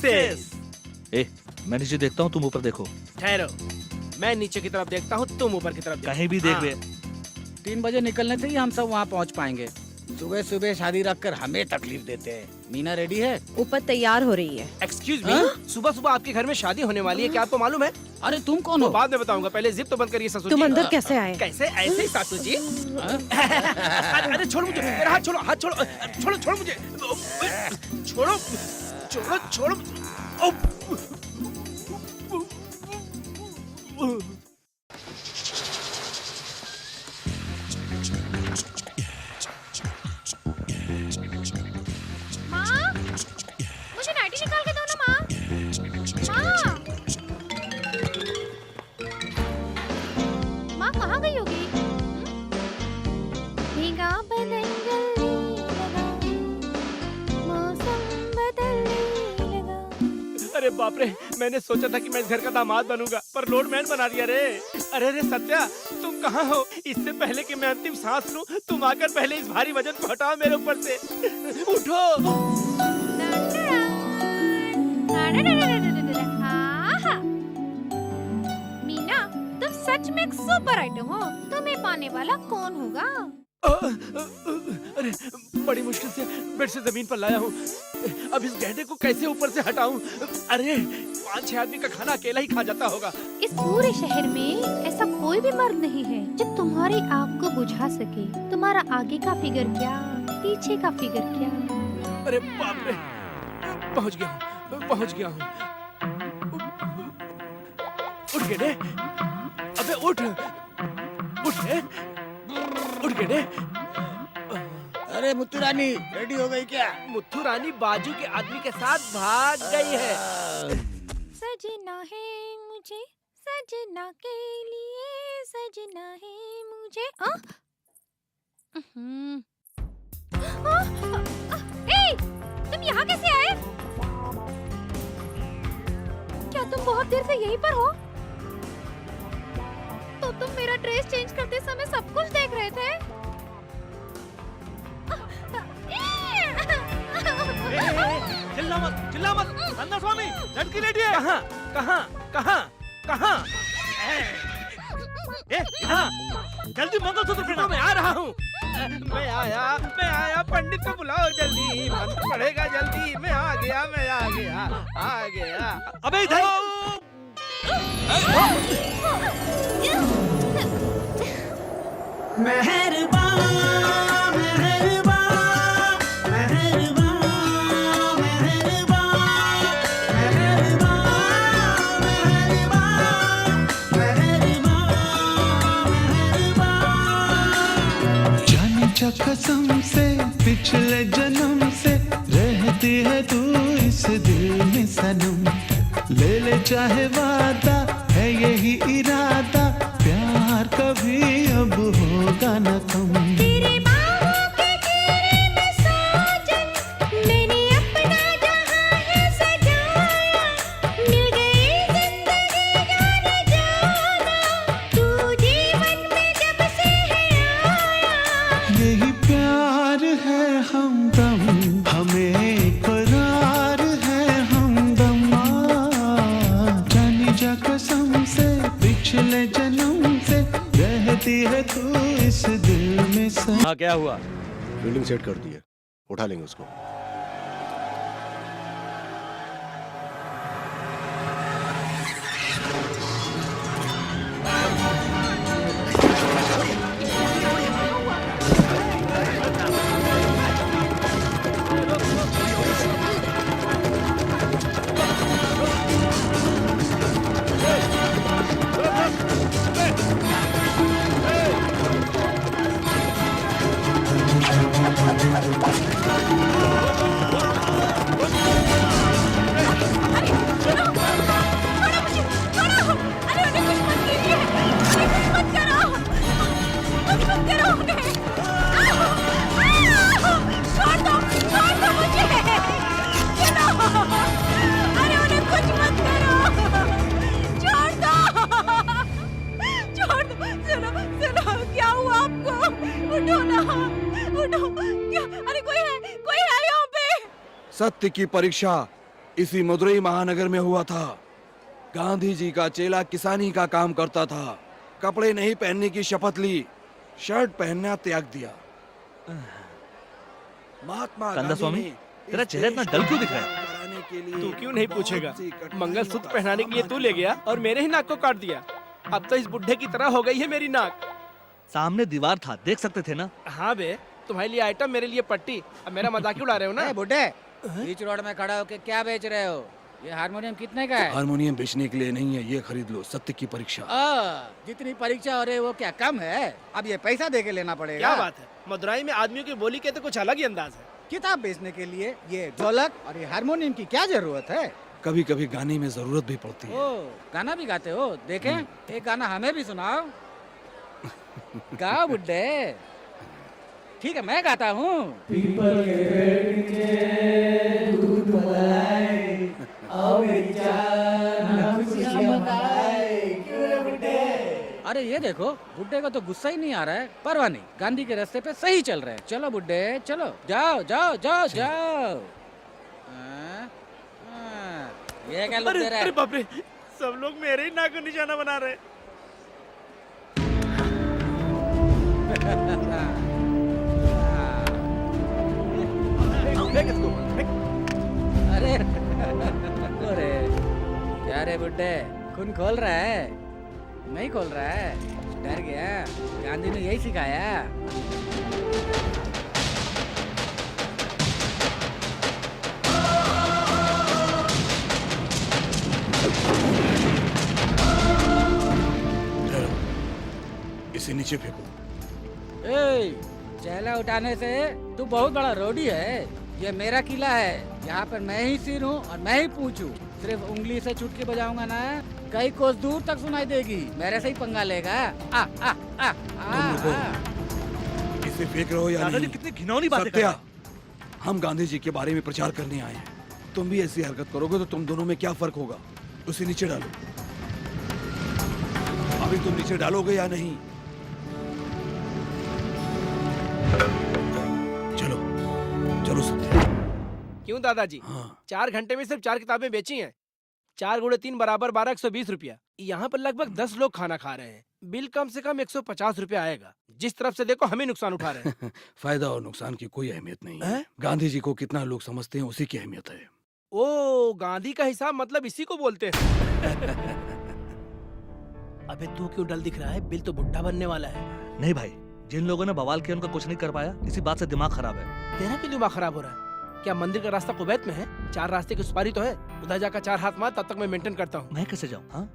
Success. मैं नीचे देखता हूँ, तुम ऊपर देखो। ठहरो, मैं नीचे की तरफ देखता हूँ, तुम ऊपर की तरफ देखो। कहीं भी देख ले। 3 बजे निकलने से ही हम सब वहाँ पहुँच पाएंगे। सुबह सुबह शादी रखकर हमें तकलीफ देते हैं। मीना रेडी है? ऊपर तैयार हो रही है। एक्सक्यूज मी, सुबह सुबह आपके घर में शादी होने वाली है, क्या आपको मालूम है? अरे तुम कौन हो? बाद में बताऊंगा, पहले जिप तो बंद करिए सासू जी। तुम अंदर कैसे आए? कैसे? ऐसे ही सासू जी। अरे छोड़ मुझे, मेरा हाथ छोड़ो, हाथ छोड़ो, छोड़ो छोड़ो मुझे, छोड़ो छोड़ो छोड़ो। माँ, मुझे नाइटी निकाल के दो ना माँ। माँ कहाँ गई होगी? भीगा बदन जलने लगा, मौसम बदलने लगा। अरे बाप रे, मैंने सोचा था कि मैं इस घर का दामाद बनूंगा, पर लोडमैन बना दिया रे। अरे रे सत्या, तुम कहाँ हो? इससे पहले कि मैं अंतिम सांस लूं, तुम आकर पहले इस भारी वजन को हटाओ मेरे ऊपर से। उठो। मीना, तुम सच में एक सुपर आइटम हो। तुम्हें पाने वाला कौन होगा? अरे बड़ी मुश्किल से बेड से जमीन पर लाया हूँ, अब इस गहने को कैसे ऊपर से हटाऊं? अरे 5-6 आदमी का खाना अकेला ही खा जाता होगा। इस पूरे शहर में ऐसा कोई भी मर्द नहीं है जो तुम्हारी आग को बुझा सके। तुम्हारा आगे का फिगर क्या, पीछे का फिगर क्या? अरे बाप रे, पहुंच गया हूँ, पहुंच गया हूँ। उठ गए, अबे उठ, उठ गए, उठ गए। अरे मुत्तू रानी रेडी हो गई क्या? मुत्थू रानी बाजू के आदमी के साथ भाग गई है। सजना है मुझे, सजना के लिए सजना है मुझे। ए, तुम यहाँ कैसे आए? क्या तुम बहुत देर से यहीं पर हो? तो तुम मेरा ड्रेस चेंज करते समय सब कुछ देख रहे थे? चिल्ला मत, चिल्ला मत। अंदर स्वामी, लड़की लेटी है। कहाँ, कहाँ, कहाँ, कहाँ? यहाँ, जल्दी मंगलसूत्र पहना। मैं आ रहा हूँ। मैं आया, पंडित को बुलाओ जल्दी, मंत्र पढ़ेगा जल्दी। मैं आ गया, मैं आ गया, आ गया। अबे इधर। मेहरबान मेहरबान मेहरबान मेहरबान मेहरबान मेहरबान। जाने जा कसम से पिछले जन्म से रहती है तू इस दिल में सनम। ले ले चाहे वादा है यही इरादा, प्यार कभी अब होगा न कम। तेरे बाहों के घेरे में साजन, मैंने अपना जहां है सजाया। मिल गई जिंदगी जाने जाना, तू जीवन में जब से है आया। यही प्यार है हमदम, हमें करार है हमदम। जानी जा कसम से पिछले जन्म से रहती है तू इस दिल में सा। हाँ क्या हुआ? फील्डिंग सेट कर दी है, उठा लेंगे उसको। सत्य की परीक्षा इसी मदुरई महानगर में हुआ था। गांधी जी का चेला किसानी का काम करता था, कपड़े नहीं पहनने की शपथ ली, शर्ट पहनना त्याग दिया। महात्मा कंदा गांधी स्वामी, ने तेरा इस चेहरा इतना देश डल को क्यों दिख रहा है? आजाद कराने के लिए तू क्यों नहीं पूछेगा? बहुत सी कठिनाइयों मंगलसूत्र का पहनाने के लिए तू ले गया और मेरे ही नाक को काट दिया। अब तो इस बुढ़े की तरह हो गई है मेरी नाक। सामने दीवार था, देख सकते थे ना। हाँ बे, तुम्हारे लिए आइटम, मेरे लिए पट्टी। अब मेरा मजाक क्यों उड़ा रहे हो ना? ए बुड्ढे, बीच रोड में खड़ा होके क्या बेच रहे हो? ये हारमोनियम कितने का है? हारमोनियम बेचने के लिए नहीं है, ये खरीद लो, सत्य की परीक्षा। जितनी परीक्षा हो रही है वो क्या कम है? अब ये पैसा दे के लेना पड़ेगा। क्या बात है, मदुराई में आदमियों की बोली के तो कुछ अलग ही अंदाज है। किताब बेचने के लिए ये ढोलक और ये हारमोनियम की क्या जरूरत है? कभी कभी गाने में जरूरत भी पड़ती है। ओ, गाना भी गाते हो? देखें, एक गाना हमें भी सुनाओ। गाओ बुड्ढे। ठीक है, मैं गाता हूँ। अरे ये देखो, बुड्ढे को तो गुस्सा ही नहीं आ रहा है। परवाह नहीं, गांधी के रास्ते पे सही चल रहे हैं। चलो बुड्ढे, चलो, जाओ जाओ जाओ जाओ। ये क्या लोग दे रहा है? अरे बाप रे, सब लोग मेरे ही नाक को निशाना बना रहे हैं। अरे अरे क्या रे बुड्ढे, खून खोल रहा है? नहीं खोल रहा है? डर गया? गांधी ने यही सिखाया। इसे नीचे फेंको। चेला उठाने से तू बहुत बड़ा रोडी है। ये मेरा किला है, यहाँ पर मैं ही सिर हूँ और मैं ही पूछूं। सिर्फ उंगली से चुटकी बजाऊंगा ना, कई कोस दूर तक सुनाई देगी। मेरे से ही पंगा लेगा। आ आ आ आ इसे फेंक रहे हो या दादाजी नहीं? कितनी घिनौनी बातें कर रहे सत्या, हम गांधी जी के बारे में प्रचार करने आए हैं। तुम भी ऐसी हरकत करोगे तो तुम दोनों में क्या फर्क होगा? उसे नीचे डालो। अभी तुम नीचे डालोगे या नहीं? चलो चलो सत्या। क्यों दादाजी? हाँ। 4 घंटे में सिर्फ 4 किताबें बेची हैं। 4 गुणे 3 बराबर 12, 120 रुपया। यहाँ पर लगभग 10 लोग खाना खा रहे हैं। बिल कम से कम 150 रुपया आएगा। जिस तरफ से देखो हमें नुकसान उठा रहे हैं। फायदा और नुकसान की कोई अहमियत नहीं है। हैं? गांधी जी को कितना लोग समझते हैं उसी की अहमियत है। ओ, गांधी का हिसाब मतलब इसी को बोलते हैं। अबे तू क्यों डल दिख रहा है? बिल तो बुढ़ा बनने वाला है। नहीं भाई, जिन लोगों ने बवाल किया उनका कुछ नहीं कर पाया, इसी बात से दिमाग खराब है। तेरा क्यों दिमाग खराब हो रहा है? क्या मंदिर का रास्ता कुवैत में है? 4 रास्ते की सुपारी तो है, उधर जाकर 4 हाथ मार, तब तक मैं मेंटेन करता हूँ। मैं कैसे जाऊँ? हाँ,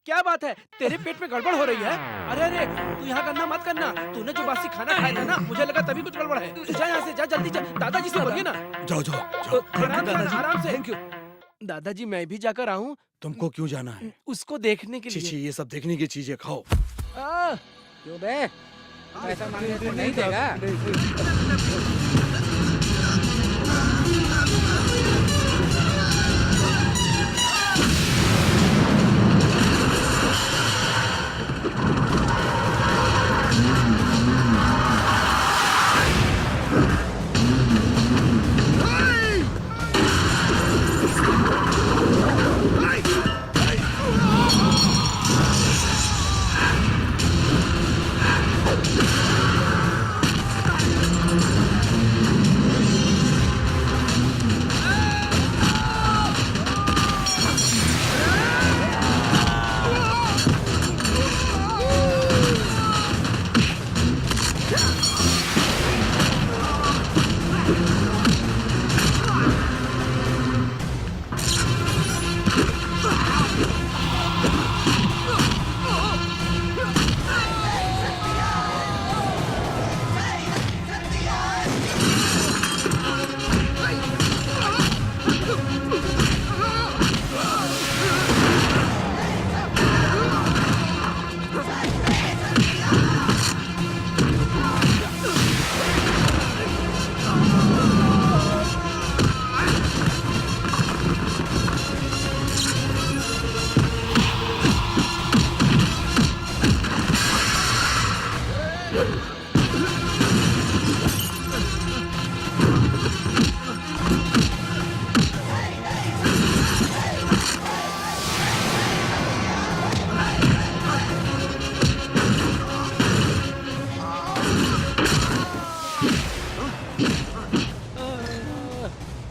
क्या बात है, तेरे पेट में गड़बड़ हो रही है? अरे अरे, तू यहाँ गंदा मत करना। तूने जो बासी खाना खाया था ना, मुझे लगा तभी कुछ गड़बड़ है। तू जा यहाँ से, जा जल्दी जा। दादाजी से बोलिए ना। जाओ जाओ जाओ। आराम से। Thank you. दादाजी मैं भी जाकर आऊँ? तुमको क्यों जाना है? उसको देखने के छी लिए। छी, ये सब देखने की चीजें खाओ। क्यों बे? पैसा मांगने से नहीं देगा?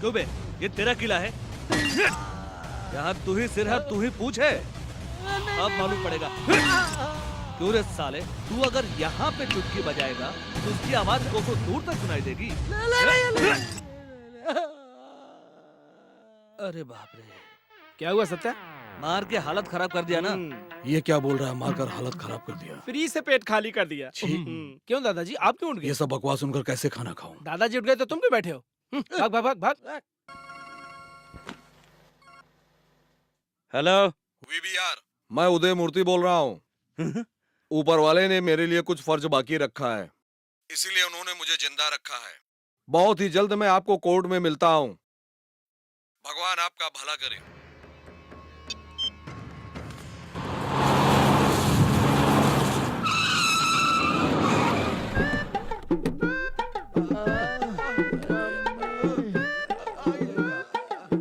क्यों बे, ये तेरा किला है? यहाँ तू ही सिर है, तू ही पूछ है। अब मालूम पड़ेगा। क्यों रे साले, तू अगर यहाँ पे चुटकी बजाएगा तो उसकी आवाज कोसों दूर तक सुनाई देगी। अरे बाप रे, क्या हुआ सत्या? मार के हालत खराब कर दिया ना। ये क्या बोल रहा है, मारकर हालत खराब कर दिया। फ्री से पेट खाली कर दिया। छी। क्यों दादाजी, आप क्यों उठ गए? ये सब बकवास सुनकर कैसे खाना खाऊं? दादाजी उठ गए तो तुम क्यों बैठे हो? भाग भाग भाग भाग। हेलो, वीबीआर, मैं उदय मूर्ति बोल रहा हूँ। ऊपर वाले ने मेरे लिए कुछ फर्ज बाकी रखा है, इसीलिए उन्होंने मुझे जिंदा रखा है। बहुत ही जल्द मैं आपको कोर्ट में मिलता हूँ। भगवान आपका भला करे।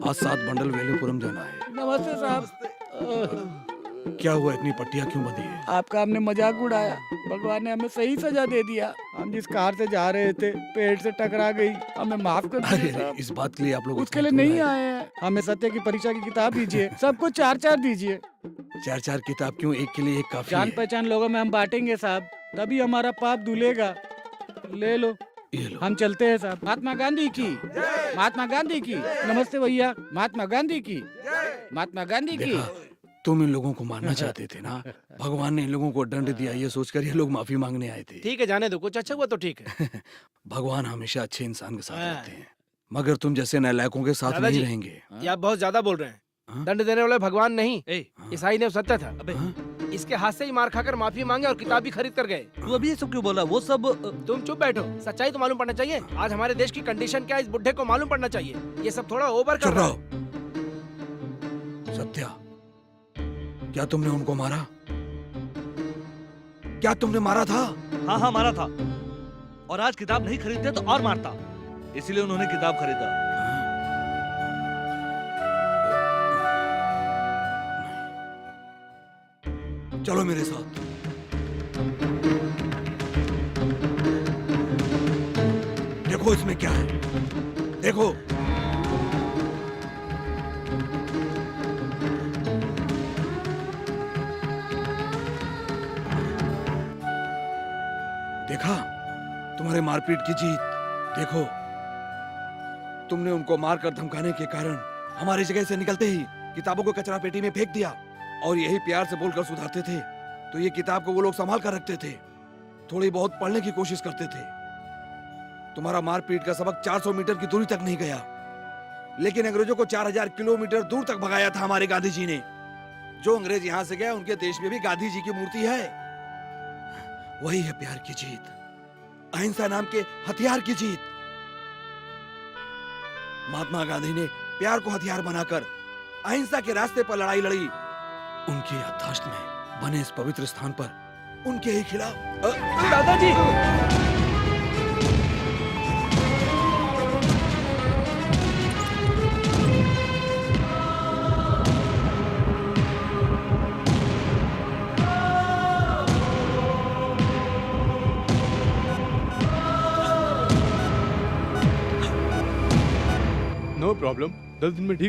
आज 7 बंडल वेलुपुरम जाना है। नमस्ते साहब। क्या हुआ, इतनी पट्टियां क्यों बंधी है? आपका हमने मजाक उड़ाया, भगवान ने हमें सही सजा दे दिया। हम जिस कार से जा रहे थे पेड़ से टकरा गई, हमें माफ कर अरे दीजिए अरे, साहब। इस बात के लिए आप लोग उसके लिए नहीं आए हैं। हमें सत्य की परीक्षा की किताब दीजिए, सबको 4-4 दीजिए। 4-4 किताब क्यों, एक के लिए एक काफी जान है। पहचान लोगों में हम बांटेंगे साहब, तभी हमारा पाप धुलेगा। ले लो, ये लो। हम चलते हैं साहब। महात्मा गांधी की, महात्मा गांधी की। नमस्ते भैया, महात्मा गांधी की, महात्मा गांधी की। देखा, तुम इन लोगों को मारना चाहते थे ना, भगवान ने इन लोगों को दंड दिया, ये सोचकर ये लोग माफी मांगने आए थे। ठीक है, जाने दो, कुछ अच्छा हुआ तो ठीक है। भगवान हमेशा अच्छे इंसान के साथ हाँ। रहते हैं, मगर तुम जैसे नालायकों के साथ दादाजी, नहीं रहेंगे। ये आप बहुत ज्यादा बोल रहे हैं। हाँ? दंड देने वाले भगवान नहीं, ए, ईसाई ने सत्य था। अबे, इसके हाथ से ही मार खाकर माफी मांगे और किताब भी खरीद कर गए। तू अभी ये सब क्यों बोला? वो सब तुम चुप बैठो, सच्चाई तो मालूम पड़ना चाहिए। आज हमारे देश की कंडीशन क्या है, इस बुढ़े को मालूम पड़ना चाहिए। ये सब थोड़ा ओवर कर चुप रहा है। रहो। सत्या, क्या तुमने उनको मारा? क्या तुमने मारा था? हाँ हाँ मारा था, और आज किताब नहीं खरीदते तो और मारता, इसीलिए उन्होंने किताब खरीदा। चलो मेरे साथ। देखो इसमें क्या है, देखो। देखा, तुम्हारे मारपीट की जीत। देखो, तुमने उनको मारकर धमकाने के कारण हमारी जगह से निकलते ही किताबों को कचरा पेटी में फेंक दिया, और यही प्यार से बोलकर सुधारते थे तो ये किताब को वो लोग संभाल कर रखते थे, थोड़ी बहुत पढ़ने की कोशिश करते थे। तुम्हारा मारपीट का सबक 400 मीटर की दूरी तक नहीं गया, लेकिन अंग्रेजों को 4000 किलोमीटर दूर तक भगाया था हमारे गांधी जी ने। जो अंग्रेज यहाँ से गए, उनके देश में भी गांधी जी की मूर्ति है। वही है प्यार की जीत, अहिंसा नाम के हथियार की जीत। महात्मा गांधी ने प्यार को हथियार बनाकर अहिंसा के रास्ते पर लड़ाई लड़ी। उनकी याददाश्त में बने इस पवित्र स्थान पर उनके ही खिलाफ दादाजी, नो प्रॉब्लम, 10 दिन में ठीक